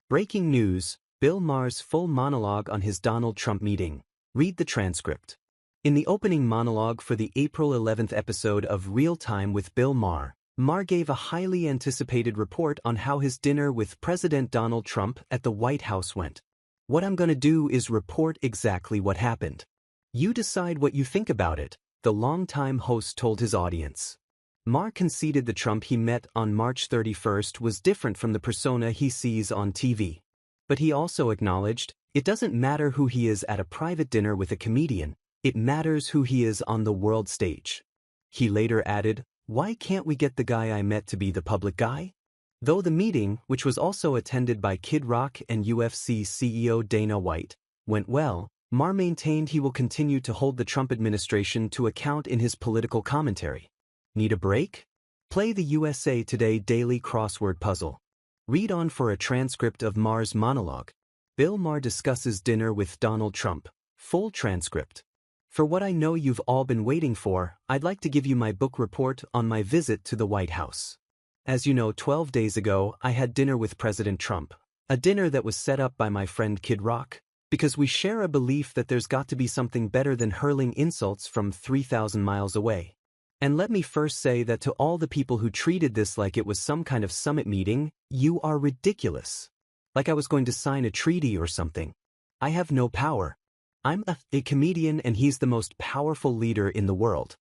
Breaking news, Bill Maher's full monologue on his Donald Trump meeting. Read the transcript. In the opening monologue for the April 11th episode of Real Time with Bill Maher, Maher gave a highly anticipated report on how his dinner with President Donald Trump at the White House went. What I'm gonna do is report exactly what happened. You decide what you think about it, the longtime host told his audience. Maher conceded the Trump he met on March 31st was different from the persona he sees on TV. But he also acknowledged, it doesn't matter who he is at a private dinner with a comedian, it matters who he is on the world stage. He later added, why can't we get the guy I met to be the public guy? Though the meeting, which was also attended by Kid Rock and UFC CEO Dana White, went well, Maher maintained he will continue to hold the Trump administration to account in his political commentary. Need a break? Play the USA Today Daily Crossword Puzzle. Read on for a transcript of Maher's monologue. Bill Maher discusses dinner with Donald Trump. Full transcript. For what I know you've all been waiting for, I'd like to give you my book report on my visit to the White House. As you know, 12 days ago, I had dinner with President Trump. A dinner that was set up by my friend Kid Rock, because we share a belief that there's got to be something better than hurling insults from 3,000 miles away. And let me first say that to all the people who treated this like it was some kind of summit meeting, you are ridiculous. Like I was going to sign a treaty or something. I have no power. I'm a comedian and he's the most powerful leader in the world.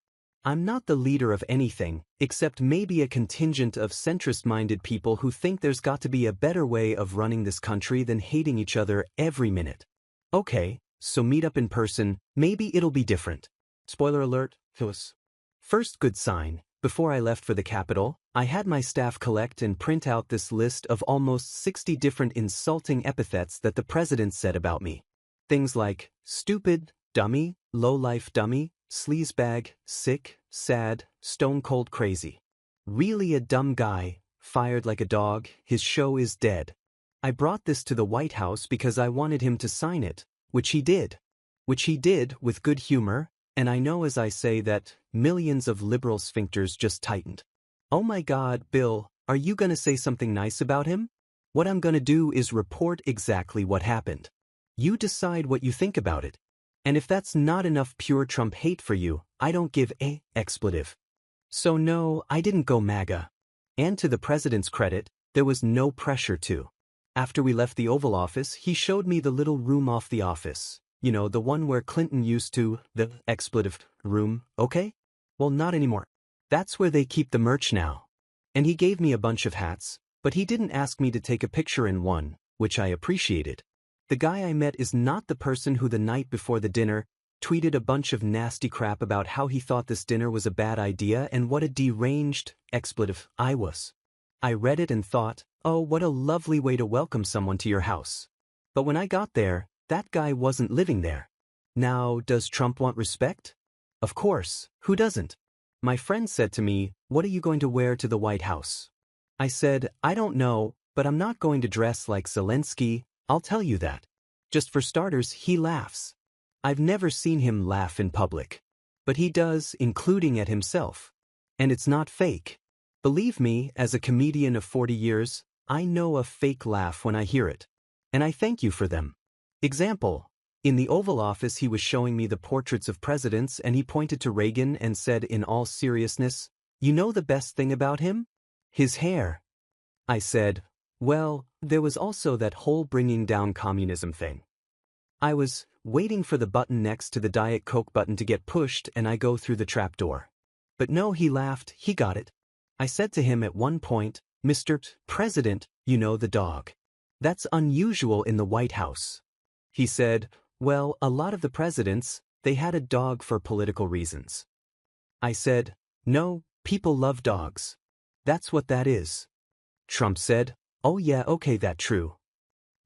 I'm not the leader of anything, except maybe a contingent of centrist-minded people who think there's got to be a better way of running this country than hating each other every minute. Okay, so meet up in person, maybe it'll be different. Spoiler alert, First good sign, before I left for the Capitol, I had my staff collect and print out this list of almost 60 different insulting epithets that the president said about me. Things like, stupid, dummy, low-life dummy, sleazebag, sick, sad, stone-cold crazy. Really a dumb guy, fired like a dog, his show is dead. I brought this to the White House because I wanted him to sign it, which he did. Which he did with good humor, and I know as I say that, millions of liberal sphincters just tightened. Oh my God, Bill, are you gonna say something nice about him? What I'm gonna do is report exactly what happened. You decide what you think about it. And if that's not enough pure Trump hate for you, I don't give a expletive. So no, I didn't go MAGA. And to the president's credit, there was no pressure to. After we left the Oval Office, he showed me the little room off the office. You know, the one where Clinton used to, the expletive room, okay? Well, not anymore. That's where they keep the merch now. And he gave me a bunch of hats, but he didn't ask me to take a picture in one, which I appreciated. The guy I met is not the person who the night before the dinner tweeted a bunch of nasty crap about how he thought this dinner was a bad idea and what a deranged expletive I was. I read it and thought, oh, what a lovely way to welcome someone to your house. But when I got there, that guy wasn't living there. Now, does Trump want respect? Of course, who doesn't? My friend said to me, what are you going to wear to the White House? I said, I don't know, but I'm not going to dress like Zelensky, I'll tell you that. Just for starters, he laughs. I've never seen him laugh in public. But he does, including at himself. And it's not fake. Believe me, as a comedian of 40 years, I know a fake laugh when I hear it. And I thank you for them. Example. In the Oval Office he was showing me the portraits of presidents and he pointed to Reagan and said in all seriousness, you know the best thing about him? His hair. I said, well, there was also that whole bringing down communism thing. I was waiting for the button next to the Diet Coke button to get pushed and I go through the trapdoor. But no, he laughed, he got it. I said to him at one point, Mr. President, you know the dog. That's unusual in the White House. He said, well, a lot of the presidents, they had a dog for political reasons. I said, no, people love dogs. That's what that is. Trump said, oh yeah, okay, that's true.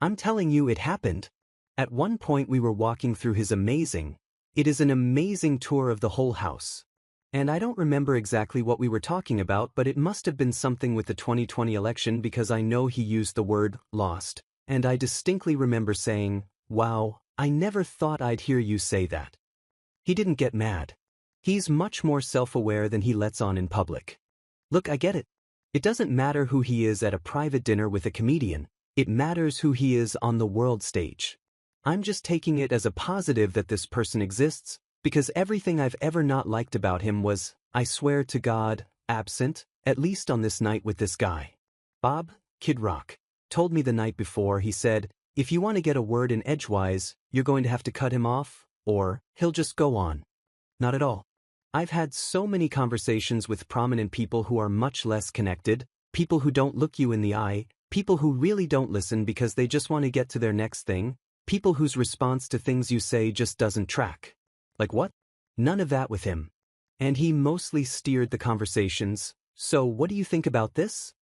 I'm telling you it happened. At one point we were walking through his it is an amazing tour of the whole house. And I don't remember exactly what we were talking about, but it must have been something with the 2020 election because I know he used the word lost. And I distinctly remember saying, wow, I never thought I'd hear you say that. He didn't get mad. He's much more self-aware than he lets on in public. Look, I get it. It doesn't matter who he is at a private dinner with a comedian, It matters who he is on the world stage. I'm just taking it as a positive that this person exists, because everything I've ever not liked about him was, I swear to God, absent, at least on this night with this guy. Bob, Kid Rock, told me the night before. He said, if you want to get a word in edgewise, you're going to have to cut him off, or he'll just go on. Not at all. I've had so many conversations with prominent people who are much less connected, people who don't look you in the eye, people who really don't listen because they just want to get to their next thing, people whose response to things you say just doesn't track. Like what? None of that with him. And he mostly steered the conversations. So what do you think about this?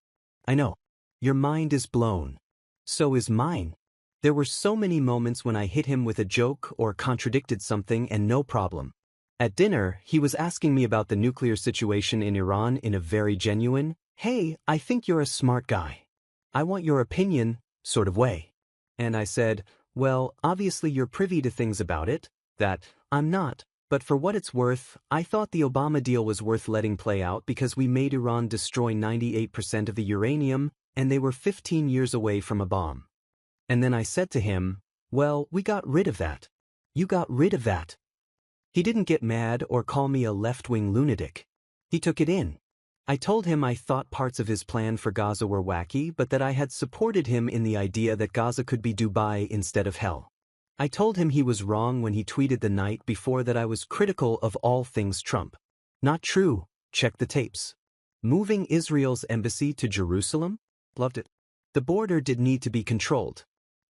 I know. Your mind is blown. So is mine. There were so many moments when I hit him with a joke or contradicted something and no problem. At dinner, he was asking me about the nuclear situation in Iran in a very genuine, hey, I think you're a smart guy. I want your opinion, sort of way. And I said, well, obviously you're privy to things about it, that I'm not, but for what it's worth, I thought the Obama deal was worth letting play out because we made Iran destroy 98% of the uranium, and they were 15 years away from a bomb. And then I said to him, well, we got rid of that. You got rid of that. He didn't get mad or call me a left-wing lunatic. He took it in. I told him I thought parts of his plan for Gaza were wacky, but that I had supported him in the idea that Gaza could be Dubai instead of hell. I told him he was wrong when he tweeted the night before that I was critical of all things Trump. Not true, check the tapes. Moving Israel's embassy to Jerusalem? Loved it. The border did need to be controlled.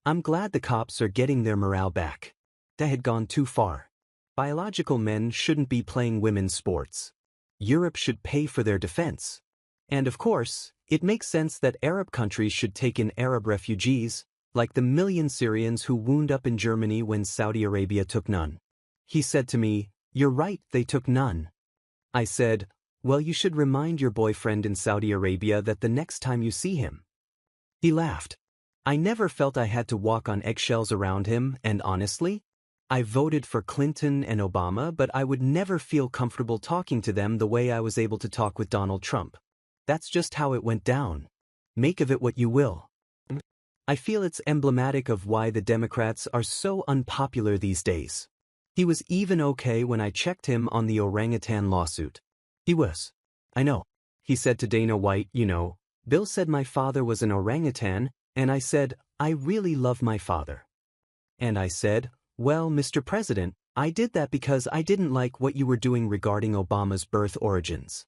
I'm glad the cops are getting their morale back. That had gone too far. Biological men shouldn't be playing women's sports. Europe should pay for their defense. And of course, it makes sense that Arab countries should take in Arab refugees, like the million Syrians who wound up in Germany when Saudi Arabia took none. He said to me, you're right, they took none. I said, well, you should remind your boyfriend in Saudi Arabia that the next time you see him. He laughed. I never felt I had to walk on eggshells around him, and honestly, I voted for Clinton and Obama, but I would never feel comfortable talking to them the way I was able to talk with Donald Trump. That's just how it went down. Make of it what you will. I feel it's emblematic of why the Democrats are so unpopular these days. He was even okay when I checked him on the orangutan lawsuit. He was. I know. He said to Dana White, you know, Bill said my father was an orangutan, and I said, I really love my father. And I said, well, Mr. President, I did that because I didn't like what you were doing regarding Obama's birth origins.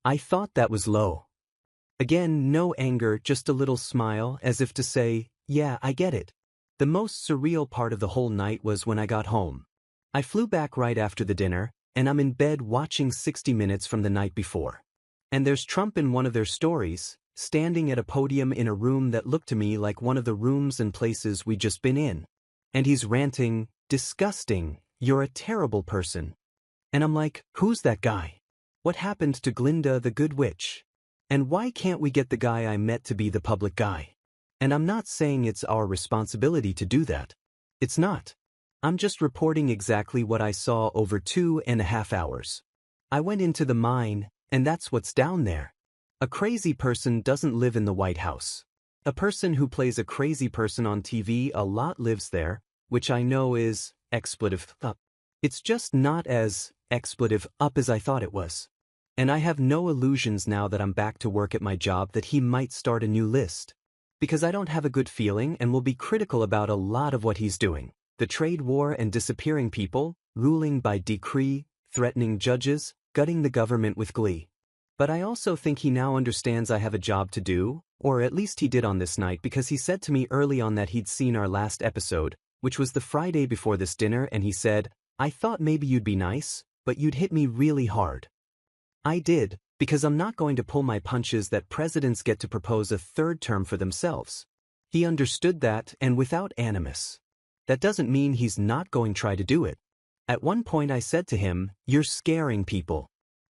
I thought that was low. Again, no anger, just a little smile, as if to say, yeah, I get it. The most surreal part of the whole night was when I got home. I flew back right after the dinner, and I'm in bed watching 60 Minutes from the night before. And there's Trump in one of their stories, standing at a podium in a room that looked to me like one of the rooms and places we'd just been in. And he's ranting, disgusting, you're a terrible person. And I'm like, who's that guy? What happened to Glinda the Good Witch? And why can't we get the guy I met to be the public guy? And I'm not saying it's our responsibility to do that. It's not. I'm just reporting exactly what I saw over 2.5 hours. I went into the mine, and that's what's down there. A crazy person doesn't live in the White House. A person who plays a crazy person on TV a lot lives there, which I know is expletive up. It's just not as expletive up as I thought it was. And I have no illusions now that I'm back to work at my job that he might start a new list. Because I don't have a good feeling and will be critical about a lot of what he's doing. The trade war and disappearing people, ruling by decree, threatening judges, gutting the government with glee. But I also think he now understands I have a job to do, or at least he did on this night because he said to me early on that he'd seen our last episode, which was the Friday before this dinner, and he said, I thought maybe you'd be nice, but you'd hit me really hard. I did, because I'm not going to pull my punches that presidents get to propose a third term for themselves. He understood that, and without animus. That doesn't mean he's not going to try to do it. At one point I said to him, you're scaring people.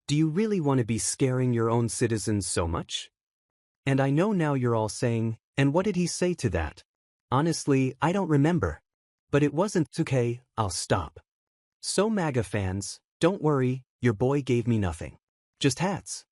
Do you really want to be scaring your own citizens so much? And I know now you're all saying, and what did he say to that? Honestly, I don't remember. But it wasn't, okay, I'll stop. So MAGA fans, don't worry, your boy gave me nothing. Just hats.